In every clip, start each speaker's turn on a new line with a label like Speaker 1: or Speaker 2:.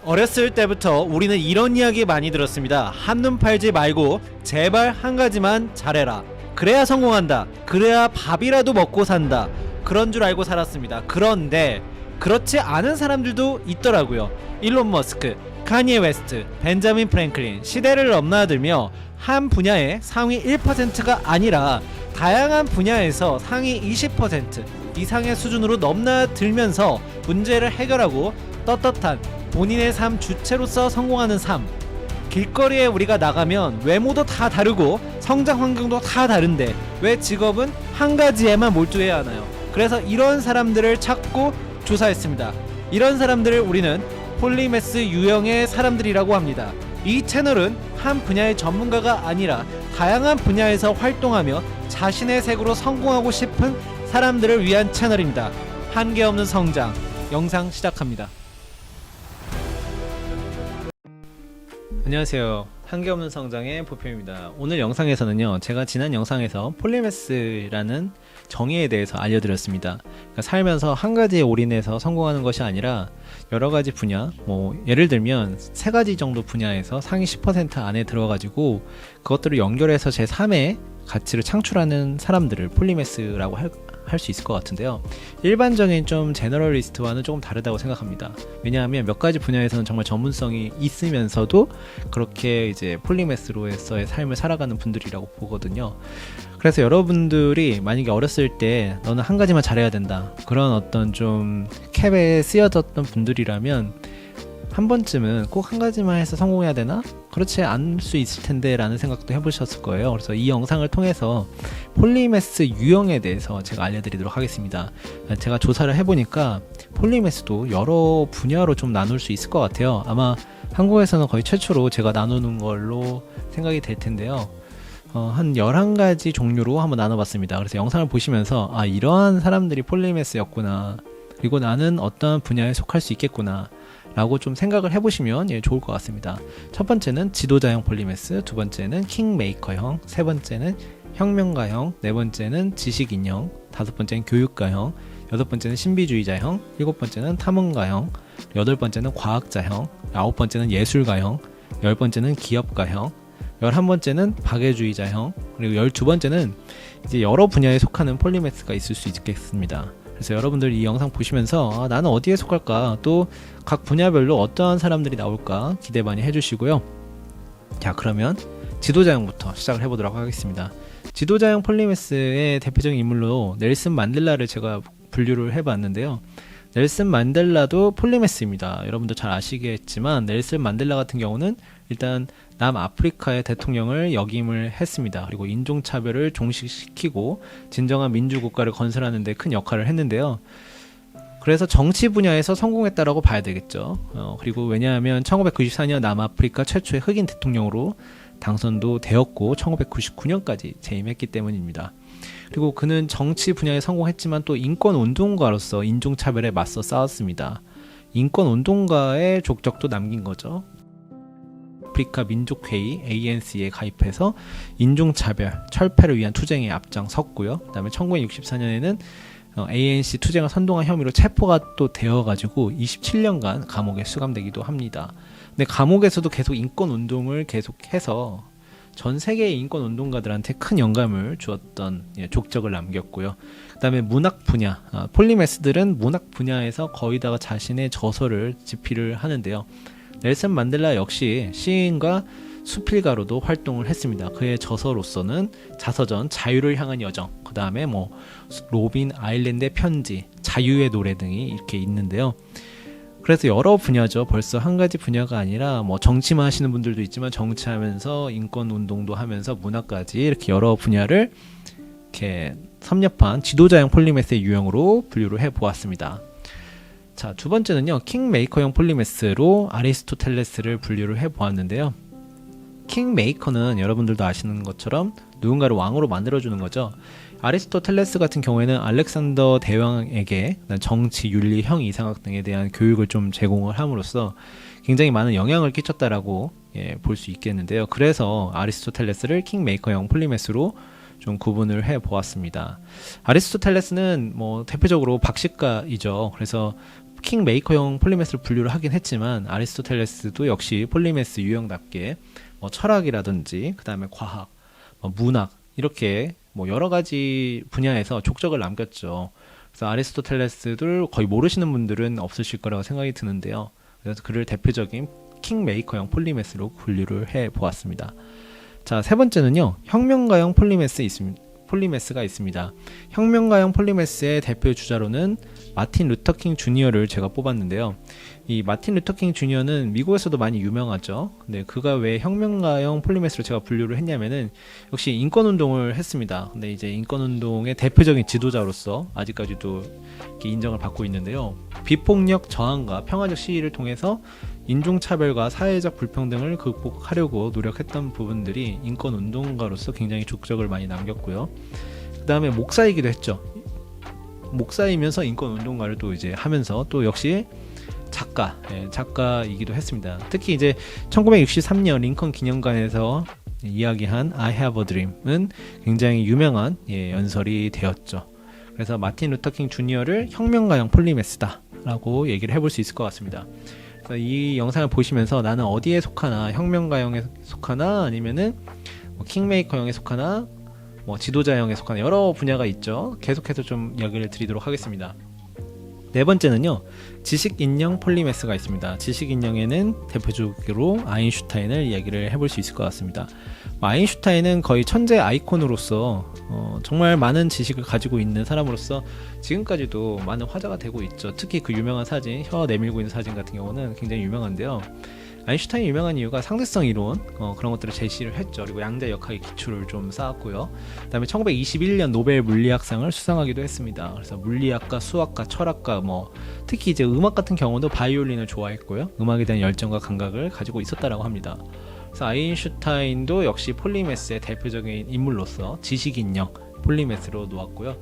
Speaker 1: 어렸을 때부터 우리는 이런 이야기 많이 들었습니다. 한눈 팔지 말고 제발 한 가지만 잘해라. 그래야 성공한다. 그래야 밥이라도 먹고 산다. 그런 줄 알고 살았습니다. 그런데 그렇지 않은 사람들도 있더라고요. 일론 머스크, 카니에 웨스트, 벤자민 프랭클린, 시대를 넘나들며 한 분야의 상위 1%가 아니라 다양한 분야에서 상위 20% 이상의 수준으로 넘나들면서 문제를 해결하고 떳떳한 본인의 삶 주체로서 성공하는 삶. 길거리에 우리가 나가면 외모도 다 다르고 성장 환경도 다 다른데 왜 직업은 한 가지에만 몰두해야 하나요? 그래서 이런 사람들을 찾고 조사했습니다. 이런 사람들을 우리는 폴리매스 유형의 사람들이라고 합니다. 이 채널은 한 분야의 전문가가 아니라 다양한 분야에서 활동하며 자신의 색으로 성공하고 싶은 사람들을 위한 채널입니다. 한계 없는 성장, 영상 시작합니다. 안녕하세요. 한계없는 성장의 보표입니다. 오늘 영상에서는요, 제가 지난 영상에서 폴리매스라는 정의에 대해서 알려드렸습니다. 그러니까 살면서 한 가지에 올인해서 성공하는 것이 아니라 여러 가지 분야, 예를 들면 세 가지 정도 분야에서 상위 10% 안에 들어가지고 그것들을 연결해서 제 3의 가치를 창출하는 사람들을 폴리매스라고 할 수 있을 것 같은데요. 일반적인 좀 제너럴리스트와는 조금 다르다고 생각합니다. 왜냐하면 몇 가지 분야에서는 정말 전문성이 있으면서도 그렇게 이제 폴리매스로서의 삶을 살아가는 분들이라고 보거든요. 그래서 여러분들이 만약에 어렸을 때 너는 한 가지만 잘해야 된다, 그런 어떤 좀 캡에 쓰여졌던 분들이라면 한 번쯤은 꼭 한 가지만 해서 성공해야 되나? 그렇지 않을 수 있을 텐데 라는 생각도 해보셨을 거예요. 그래서 이 영상을 통해서 폴리매스 유형에 대해서 제가 알려드리도록 하겠습니다. 제가 조사를 해보니까 폴리매스도 여러 분야로 좀 나눌 수 있을 것 같아요. 아마 한국에서는 거의 최초로 제가 나누는 걸로 생각이 될 텐데요. 한 11가지 종류로 한번 나눠봤습니다. 그래서 영상을 보시면서 이러한 사람들이 폴리매스였구나, 그리고 나는 어떤 분야에 속할 수 있겠구나 라고 좀 생각을 해보시면 좋을 것 같습니다. 첫 번째는 지도자형 폴리매스, 두 번째는 킹메이커형, 세 번째는 혁명가형, 네 번째는 지식인형, 다섯 번째는 교육가형, 여섯 번째는 신비주의자형, 일곱 번째는 탐험가형, 여덟 번째는 과학자형, 아홉 번째는 예술가형, 열 번째는 기업가형, 11번째는 박애주의자형, 그리고 12번째는 이제 여러 분야에 속하는 폴리매스가 있을 수 있겠습니다. 그래서 여러분들 이 영상 보시면서 나는 어디에 속할까, 또 각 분야별로 어떠한 사람들이 나올까 기대 많이 해주시고요. 자, 그러면 지도자형부터 시작을 해보도록 하겠습니다. 지도자형 폴리매스의 대표적인 인물로 넬슨 만델라를 제가 분류를 해봤는데요. 넬슨 만델라도 폴리매스입니다. 여러분도 잘 아시겠지만 넬슨 만델라 같은 경우는 일단 남아프리카의 대통령을 역임을 했습니다. 그리고 인종차별을 종식시키고 진정한 민주국가를 건설하는 데 큰 역할을 했는데요. 그래서 정치 분야에서 성공했다라고 봐야 되겠죠. 그리고 왜냐하면 1994년 남아프리카 최초의 흑인 대통령으로 당선도 되었고 1999년까지 재임했기 때문입니다. 그리고 그는 정치 분야에 성공했지만 또 인권운동가로서 인종차별에 맞서 싸웠습니다. 인권운동가의 족적도 남긴 거죠. 아프리카 민족회의 ANC에 가입해서 인종차별, 철폐를 위한 투쟁에 앞장섰고요. 그 다음에 1964년에는 ANC 투쟁을 선동한 혐의로 체포가 또 되어가지고 27년간 감옥에 수감되기도 합니다. 근데 감옥에서도 계속 인권운동을 계속해서 전 세계의 인권운동가들한테 큰 영감을 주었던 족적을 남겼고요. 그 다음에 문학 분야, 폴리매스들은 문학 분야에서 거의 다 자신의 저서를 집필을 하는데요. 넬슨 만델라 역시 시인과 수필가로도 활동을 했습니다. 그의 저서로서는 자서전 자유를 향한 여정, 그 다음에 로빈 아일랜드의 편지, 자유의 노래 등이 이렇게 있는데요. 그래서 여러 분야죠. 벌써 한 가지 분야가 아니라 정치만 하시는 분들도 있지만 정치하면서 인권운동도 하면서 문학까지 이렇게 여러 분야를 이렇게 섭렵한 지도자형 폴리매스의 유형으로 분류를 해보았습니다. 자, 두 번째는요, 킹메이커형 폴리매스로 아리스토텔레스를 분류를 해보았는데요. 킹메이커는 여러분들도 아시는 것처럼 누군가를 왕으로 만들어주는 거죠. 아리스토텔레스 같은 경우에는 알렉산더 대왕에게 정치, 윤리, 형이, 이상학 등에 대한 교육을 좀 제공을 함으로써 굉장히 많은 영향을 끼쳤다라고 볼 수 있겠는데요. 그래서 아리스토텔레스를 킹메이커형 폴리매스로 좀 구분을 해보았습니다. 아리스토텔레스는 대표적으로 박식가이죠. 그래서 킹메이커형 폴리메스를 분류를 하긴 했지만 아리스토텔레스도 역시 폴리메스 유형답게 뭐 철학이라든지 그 다음에 과학, 뭐 문학 이렇게 뭐 여러 가지 분야에서 족적을 남겼죠. 그래서 아리스토텔레스를 거의 모르시는 분들은 없으실 거라고 생각이 드는데요. 그래서 그를 대표적인 킹메이커형 폴리메스로 분류를 해 보았습니다. 자, 세 번째는요, 혁명가형 폴리메스가 있습니다. 혁명가형 폴리메스의 대표 주자로는 마틴 루터킹 주니어를 제가 뽑았는데요. 이 마틴 루터킹 주니어는 미국에서도 많이 유명하죠. 근데 그가 왜 혁명가형 폴리메스로 제가 분류를 했냐면은 역시 인권운동을 했습니다. 근데 이제 인권운동의 대표적인 지도자로서 아직까지도 이렇게 인정을 받고 있는데요. 비폭력 저항과 평화적 시위를 통해서 인종차별과 사회적 불평등을 극복하려고 노력했던 부분들이 인권운동가로서 굉장히 족적을 많이 남겼고요. 그 다음에 목사이기도 했죠. 목사이면서 인권운동가를 또 이제 하면서 또 역시 작가이기도 했습니다. 특히 이제 1963년 링컨 기념관에서 이야기한 I Have a Dream은 굉장히 유명한 연설이 되었죠. 그래서 마틴 루터킹 주니어를 혁명가형 폴리메스다라고 얘기를 해볼 수 있을 것 같습니다. 그래서 이 영상을 보시면서 나는 어디에 속하나, 혁명가형에 속하나 아니면은 뭐 킹메이커형에 속하나 뭐 지도자형에 속하나 여러 분야가 있죠. 계속해서 좀 이야기를 드리도록 하겠습니다. 네 번째는요, 지식인형 폴리메스가 있습니다. 지식인형에는 대표적으로 아인슈타인을 이야기를 해볼 수 있을 것 같습니다. 아인슈타인은 거의 천재 아이콘으로서 정말 많은 지식을 가지고 있는 사람으로서 지금까지도 많은 화제가 되고 있죠. 특히 그 유명한 사진, 혀 내밀고 있는 사진 같은 경우는 굉장히 유명한데요. 아인슈타인이 유명한 이유가 상대성 이론 그런 것들을 제시를 했죠. 그리고 양자 역학의 기초를 좀 쌓았고요. 그 다음에 1921년 노벨 물리학상을 수상하기도 했습니다. 그래서 물리학과, 수학과, 철학과 특히 이제 음악 같은 경우도 바이올린을 좋아했고요. 음악에 대한 열정과 감각을 가지고 있었다라고 합니다. 그래서 아인슈타인도 역시 폴리메스의 대표적인 인물로서 지식인형 폴리메스로 놓았고요.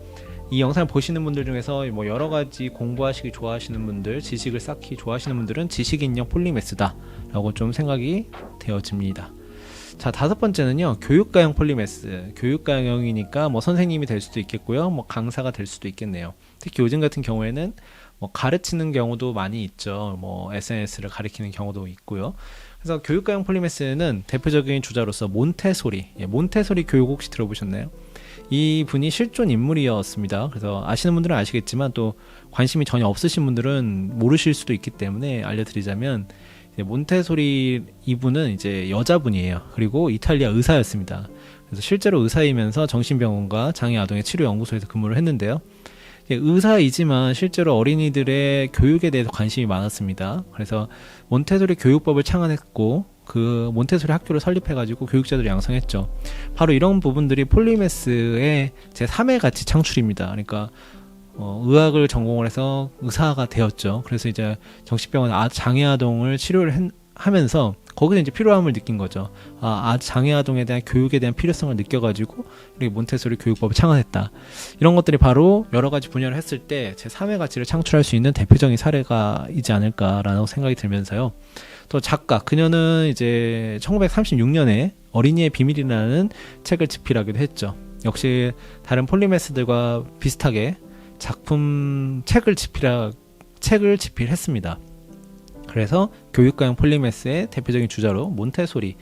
Speaker 1: 이 영상을 보시는 분들 중에서 뭐 여러 가지 공부하시기 좋아하시는 분들, 지식을 쌓기 좋아하시는 분들은 지식인형 폴리메스다 라고 좀 생각이 되어집니다. 자, 다섯 번째는요, 교육가형 폴리메스. 교육가형이니까 뭐 선생님이 될 수도 있겠고요, 뭐 강사가 될 수도 있겠네요. 특히 요즘 같은 경우에는 뭐 가르치는 경우도 많이 있죠. 뭐 SNS를 가리키는 경우도 있고요. 그래서 교육가형 폴리메스는 대표적인 주자로서 몬테소리 교육 혹시 들어보셨나요? 이 분이 실존 인물이었습니다. 그래서 아시는 분들은 아시겠지만 또 관심이 전혀 없으신 분들은 모르실 수도 있기 때문에 알려드리자면, 몬테소리 이분은 이제 여자분이에요. 그리고 이탈리아 의사였습니다. 그래서 실제로 의사이면서 정신병원과 장애아동의 치료연구소에서 근무를 했는데요. 의사이지만 실제로 어린이들의 교육에 대해서 관심이 많았습니다. 그래서 몬테소리 교육법을 창안했고 그 몬테소리 학교를 설립해가지고 교육자들을 양성했죠. 바로 이런 부분들이 폴리메스의 제3의 가치 창출입니다. 그러니까 의학을 전공을 해서 의사가 되었죠. 그래서 이제 정신병원 장애아동을 치료를 하면서 거기서 이제 필요함을 느낀 거죠. 장애아동에 대한 교육에 대한 필요성을 느껴가지고 이렇게 몬테소리 교육법을 창안했다. 이런 것들이 바로 여러 가지 분야를 했을 때 제3의 가치를 창출할 수 있는 대표적인 사례가 있지 않을까라는 생각이 들면서요. 또 작가, 그녀는 이제 1936년에 어린이의 비밀이라는 책을 집필하기도 했죠. 역시 다른 폴리메스들과 비슷하게 책을 집필했습니다. 그래서 교육가형 폴리메스의 대표적인 주자로 몬테소리를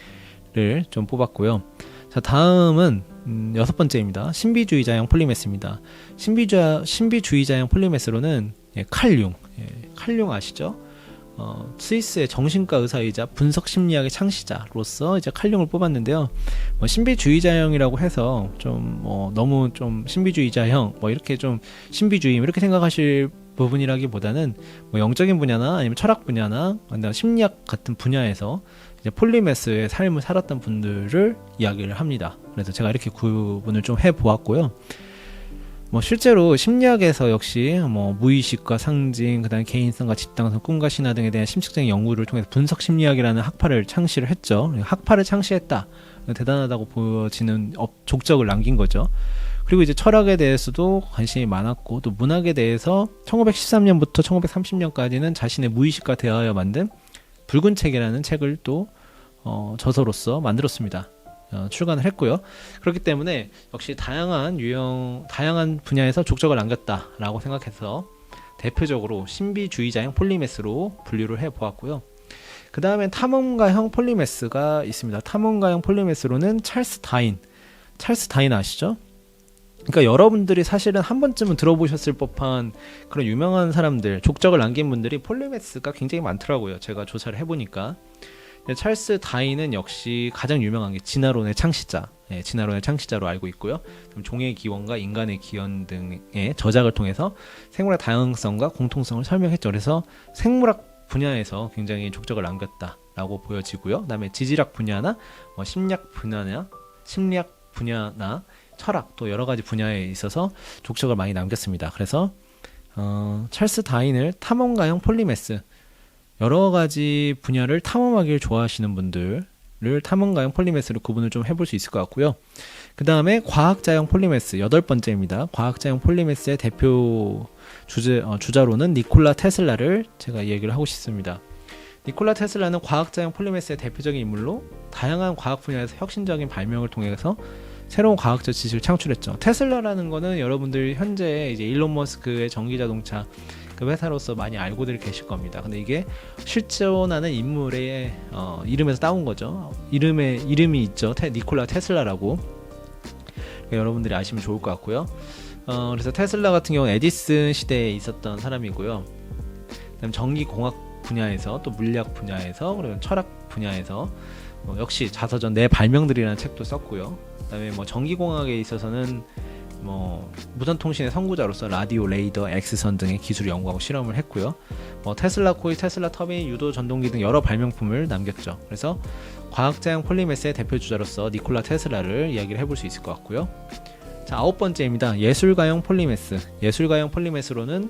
Speaker 1: 좀 뽑았고요. 자, 다음은 여섯 번째입니다. 신비주의자형 폴리메스입니다. 신비주의자형 폴리메스로는 칼융 아시죠? 스위스의 정신과 의사이자 분석 심리학의 창시자로서 이제 칼융을 뽑았는데요. 신비주의자형이라고 해서 좀 너무 좀 신비주의자형 이렇게 좀 신비주의 이렇게 생각하실 부분이라기보다는 영적인 분야나 아니면 철학 분야나 아니면 심리학 같은 분야에서 이제 폴리메스의 삶을 살았던 분들을 이야기를 합니다. 그래서 제가 이렇게 구분을 좀 해보았고요. 실제로 심리학에서 역시 무의식과 상징, 그다음 개인성과 집단성, 꿈과 신화 등에 대한 심층적인 연구를 통해서 분석 심리학이라는 학파를 창시를 했죠. 학파를 창시했다. 대단하다고 보여지는 족적을 남긴 거죠. 그리고 이제 철학에 대해서도 관심이 많았고, 또 문학에 대해서 1913년부터 1930년까지는 자신의 무의식과 대하여 만든 붉은 책이라는 책을 또 저서로서 만들었습니다. 출간을 했고요. 그렇기 때문에 역시 다양한 분야에서 족적을 남겼다라고 생각해서 대표적으로 신비주의자형 폴리메스로 분류를 해보았고요. 그 다음에 탐험가형 폴리메스가 있습니다. 탐험가형 폴리메스로는 찰스 다인 아시죠? 그러니까 여러분들이 사실은 한 번쯤은 들어보셨을 법한 그런 유명한 사람들, 족적을 남긴 분들이 폴리메스가 굉장히 많더라고요. 제가 조사를 해보니까. 찰스 다인은 역시 가장 유명한 게 진화론의 창시자, 진화론의 창시자로 알고 있고요. 종의 기원과 인간의 기원 등의 저작을 통해서 생물학 다양성과 공통성을 설명했죠. 그래서 생물학 분야에서 굉장히 족적을 남겼다라고 보여지고요. 그다음에 지질학 분야나 심리학 분야나 철학 또 여러 가지 분야에 있어서 족적을 많이 남겼습니다. 그래서 찰스 다인을 탐험가형 폴리메스, 여러 가지 분야를 탐험하기를 좋아하시는 분들을 탐험가형 폴리메스로 구분을 좀 해볼 수 있을 것 같고요. 그 다음에 과학자형 폴리메스 8번째입니다. 과학자형 폴리메스의 대표 주자로는 니콜라 테슬라를 제가 얘기를 하고 싶습니다. 니콜라 테슬라는 과학자형 폴리메스의 대표적인 인물로 다양한 과학 분야에서 혁신적인 발명을 통해서 새로운 과학적 지식을 창출했죠. 테슬라라는 거는 여러분들 현재 이제 일론 머스크의 전기자동차 그 회사로서 많이 알고들 계실 겁니다. 근데 이게 실존하는 인물의 이름에서 따온 거죠. 이름이 있죠. 니콜라 테슬라라고. 여러분들이 아시면 좋을 것 같고요. 그래서 테슬라 같은 경우는 에디슨 시대에 있었던 사람이고요. 그다음 전기공학 분야에서 또 물리학 분야에서 그리고 철학 분야에서 역시 자서전 내 발명들이라는 책도 썼고요. 그다음에 전기공학에 있어서는 무선통신의 선구자로서 라디오, 레이더, X선 등의 기술을 연구하고 실험을 했고요. 테슬라 코일, 테슬라 터빈, 유도 전동기 등 여러 발명품을 남겼죠. 그래서 과학자형 폴리메스의 대표 주자로서 니콜라 테슬라를 이야기를 해볼 수 있을 것 같고요. 자, 9번째입니다. 예술가형 폴리메스. 예술가형 폴리메스로는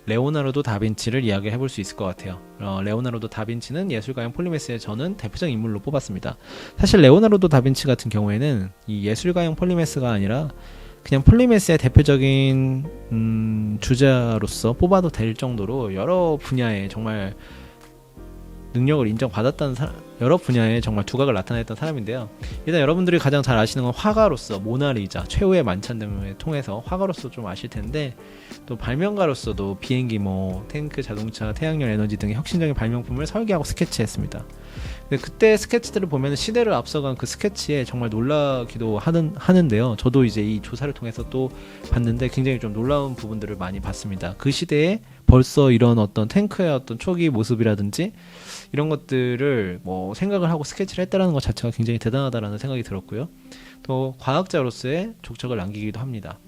Speaker 1: 레오나르도 다빈치를 이야기를 해볼 수 있을 것 같아요. 레오나르도 다빈치는 예술가형 폴리메스의 저는 대표적인 인물로 뽑았습니다. 사실 레오나르도 다빈치 같은 경우에는 이 예술가형 폴리메스가 아니라 그냥 폴리메스의 대표적인 주자로서 뽑아도 될 정도로 여러 분야에 정말 능력을 인정받았다는 여러 분야에 정말 두각을 나타냈던 사람인데요. 일단 여러분들이 가장 잘 아시는 건 화가로서 모나리자, 최후의 만찬 등을 통해서 화가로서 좀 아실 텐데, 또 발명가로서도 비행기, 탱크, 자동차, 태양열 에너지 등의 혁신적인 발명품을 설계하고 스케치했습니다. 근데 그때 스케치들을 보면 시대를 앞서간 그 스케치에 정말 놀라기도 하는데요. 저도 이제 이 조사를 통해서 또 봤는데 굉장히 좀 놀라운 부분들을 많이 봤습니다. 그 시대에 벌써 이런 어떤 탱크의 어떤 초기 모습이라든지 이런 것들을 생각을 하고 스케치를 했다는 것 자체가 굉장히 대단하다라는 생각이 들었고요. 또 과학자로서의 족적을 남기기도 합니다.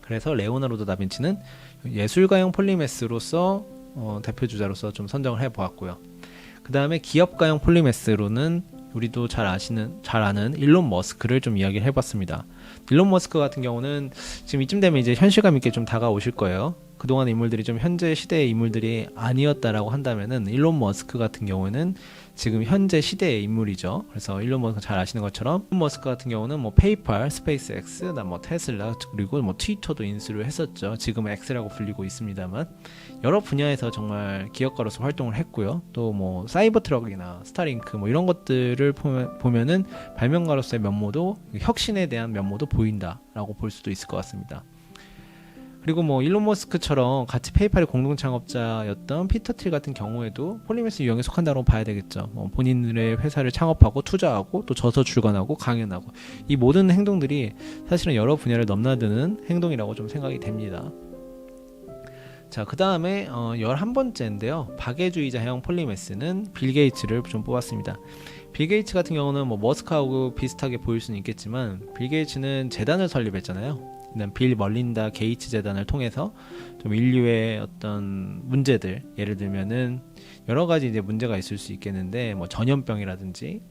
Speaker 1: 그래서 레오나르도 다빈치는 예술가형 폴리메스로서 대표 주자로서 좀 선정을 해보았고요. 그 다음에 기업가형 폴리메스로는 우리도 잘 아는 일론 머스크를 좀 이야기를 해봤습니다. 일론 머스크 같은 경우는 지금 이쯤 되면 이제 현실감 있게 좀 다가오실 거예요. 그동안 인물들이 좀 현재 시대의 인물들이 아니었다라고 한다면은 일론 머스크 같은 경우는 지금 현재 시대의 인물이죠. 그래서 일론 머스크 잘 아시는 것처럼 일론 머스크 같은 경우는 페이팔, 스페이스X, 테슬라 그리고 트위터도 인수를 했었죠. 지금은 X라고 불리고 있습니다만 여러 분야에서 정말 기업가로서 활동을 했고요. 또 사이버 트럭이나 스타링크 이런 것들을 보면은 발명가로서의 면모도 혁신에 대한 면모도 보인다라고 볼 수도 있을 것 같습니다. 그리고 일론 머스크처럼 같이 페이팔의 공동 창업자였던 피터 틸 같은 경우에도 폴리메스 유형에 속한다고 봐야 되겠죠. 본인들의 회사를 창업하고 투자하고 또 저서 출간하고 강연하고 이 모든 행동들이 사실은 여러 분야를 넘나드는 행동이라고 좀 생각이 됩니다. 자, 그 다음에 11번째인데요. 박애주의자형 폴리메스는 빌 게이츠를 좀 뽑았습니다. 빌 게이츠 같은 경우는 머스크하고 비슷하게 보일 수는 있겠지만 빌 게이츠는 재단을 설립했잖아요. 빌 멀린다 게이츠 재단을 통해서 좀 인류의 어떤 문제들, 예를 들면은 여러 가지 이제 문제가 있을 수 있겠는데 전염병이라든지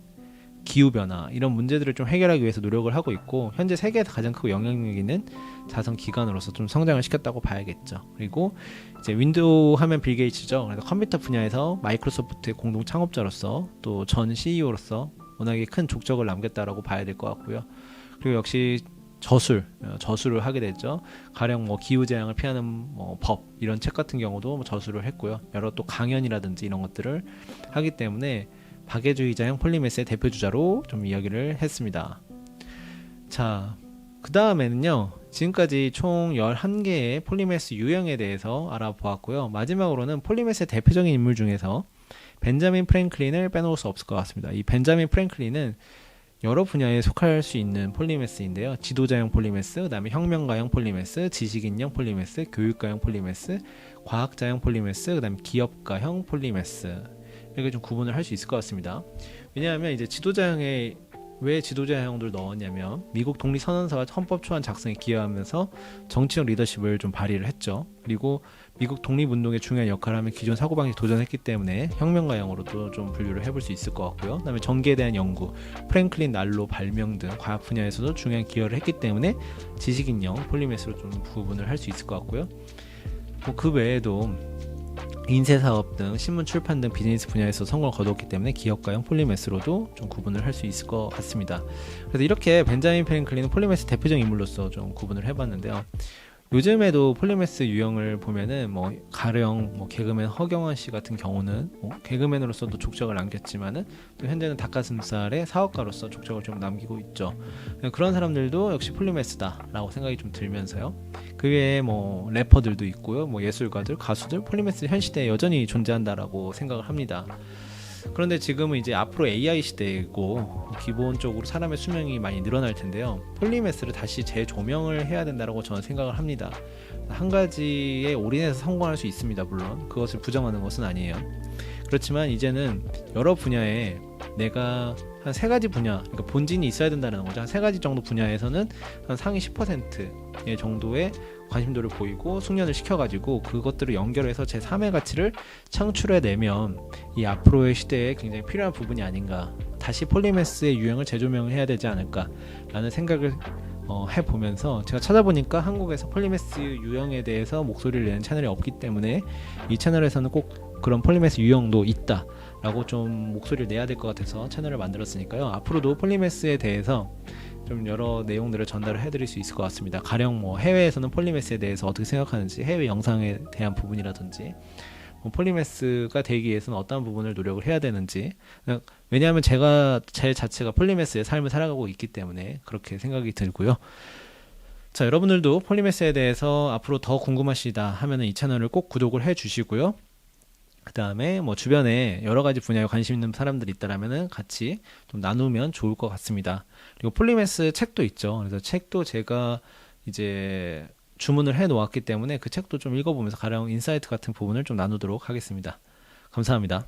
Speaker 1: 기후 변화 이런 문제들을 좀 해결하기 위해서 노력을 하고 있고 현재 세계에서 가장 크고 영향력 있는 자선 기관으로서 좀 성장을 시켰다고 봐야겠죠. 그리고 이제 윈도우 하면 빌 게이츠죠. 그래서 컴퓨터 분야에서 마이크로소프트의 공동 창업자로서 또 전 CEO로서 워낙에 큰 족적을 남겼다라고 봐야 될 것 같고요. 그리고 역시 저술을 하게 됐죠. 가령 기후재앙을 피하는 법 이런 책 같은 경우도 저술을 했고요. 여러 또 강연이라든지 이런 것들을 하기 때문에 박애주의자형 폴리메스의 대표 주자로 좀 이야기를 했습니다. 자, 그 다음에는요. 지금까지 총 11개의 폴리메스 유형에 대해서 알아보았고요. 마지막으로는 폴리메스의 대표적인 인물 중에서 벤자민 프랭클린을 빼놓을 수 없을 것 같습니다. 이 벤자민 프랭클린은 여러 분야에 속할 수 있는 폴리메스인데요. 지도자형 폴리메스, 그 다음에 혁명가형 폴리메스, 지식인형 폴리메스, 교육가형 폴리메스, 과학자형 폴리메스, 그 다음에 기업가형 폴리메스, 이렇게 좀 구분을 할 수 있을 것 같습니다. 왜냐하면 이제 지도자형에 왜 지도자형들 넣었냐면 미국 독립선언서가 헌법 초안 작성에 기여하면서 정치적 리더십을 좀 발휘를 했죠. 그리고 미국 독립운동에 중요한 역할을 하며 기존 사고방식 도전했기 때문에 혁명가형으로도 좀 분류를 해볼 수 있을 것 같고요. 그다음에 전기에 대한 연구, 프랭클린 난로 발명 등 과학 분야에서도 중요한 기여를 했기 때문에 지식인형 폴리메스로 좀 구분을 할 수 있을 것 같고요. 그 외에도 인쇄사업 등 신문 출판 등 비즈니스 분야에서 성공을 거두었기 때문에 기업가형 폴리메스로도 좀 구분을 할 수 있을 것 같습니다. 그래서 이렇게 벤자민 프랭클린은 폴리메스 대표적 인물로서 좀 구분을 해봤는데요. 요즘에도 폴리메스 유형을 보면은 가령 개그맨 허경환 씨 같은 경우는 개그맨으로서도 족적을 남겼지만은 또 현재는 닭가슴살의 사업가로서 족적을 좀 남기고 있죠. 그런 사람들도 역시 폴리메스다라고 생각이 좀 들면서요. 그 외에 래퍼들도 있고요, 예술가들, 가수들, 폴리메스 현 시대에 여전히 존재한다라고 생각을 합니다. 그런데 지금은 이제 앞으로 AI 시대이고 기본적으로 사람의 수명이 많이 늘어날 텐데요. 폴리메스를 다시 재조명을 해야 된다고 저는 생각을 합니다. 한 가지에 올인해서 성공할 수 있습니다. 물론 그것을 부정하는 것은 아니에요. 그렇지만 이제는 여러 분야에 내가 한 세 가지 분야, 그러니까 본진이 있어야 된다는 거죠. 한 세 가지 정도 분야에서는 한 상위 10%의 정도의 관심도를 보이고 숙련을 시켜가지고 그것들을 연결해서 제3의 가치를 창출해내면 이 앞으로의 시대에 굉장히 필요한 부분이 아닌가, 다시 폴리메스의 유형을 재조명을 해야 되지 않을까라는 생각을 해보면서 제가 찾아보니까 한국에서 폴리메스 유형에 대해서 목소리를 내는 채널이 없기 때문에 이 채널에서는 꼭 그런 폴리메스 유형도 있다 라고 좀 목소리를 내야 될 것 같아서 채널을 만들었으니까요. 앞으로도 폴리메스에 대해서 좀 여러 내용들을 전달을 해드릴 수 있을 것 같습니다. 가령 해외에서는 폴리메스에 대해서 어떻게 생각하는지, 해외 영상에 대한 부분이라든지, 폴리메스가 되기 위해서는 어떤 부분을 노력을 해야 되는지, 왜냐하면 제 자체가 폴리메스의 삶을 살아가고 있기 때문에 그렇게 생각이 들고요. 자, 여러분들도 폴리메스에 대해서 앞으로 더 궁금하시다 하면은 이 채널을 꼭 구독을 해 주시고요. 그 다음에 주변에 여러 가지 분야에 관심 있는 사람들이 있다라면은 같이 좀 나누면 좋을 것 같습니다. 그리고 폴리메스 책도 있죠. 그래서 책도 제가 이제 주문을 해 놓았기 때문에 그 책도 좀 읽어보면서 가령 인사이트 같은 부분을 좀 나누도록 하겠습니다. 감사합니다.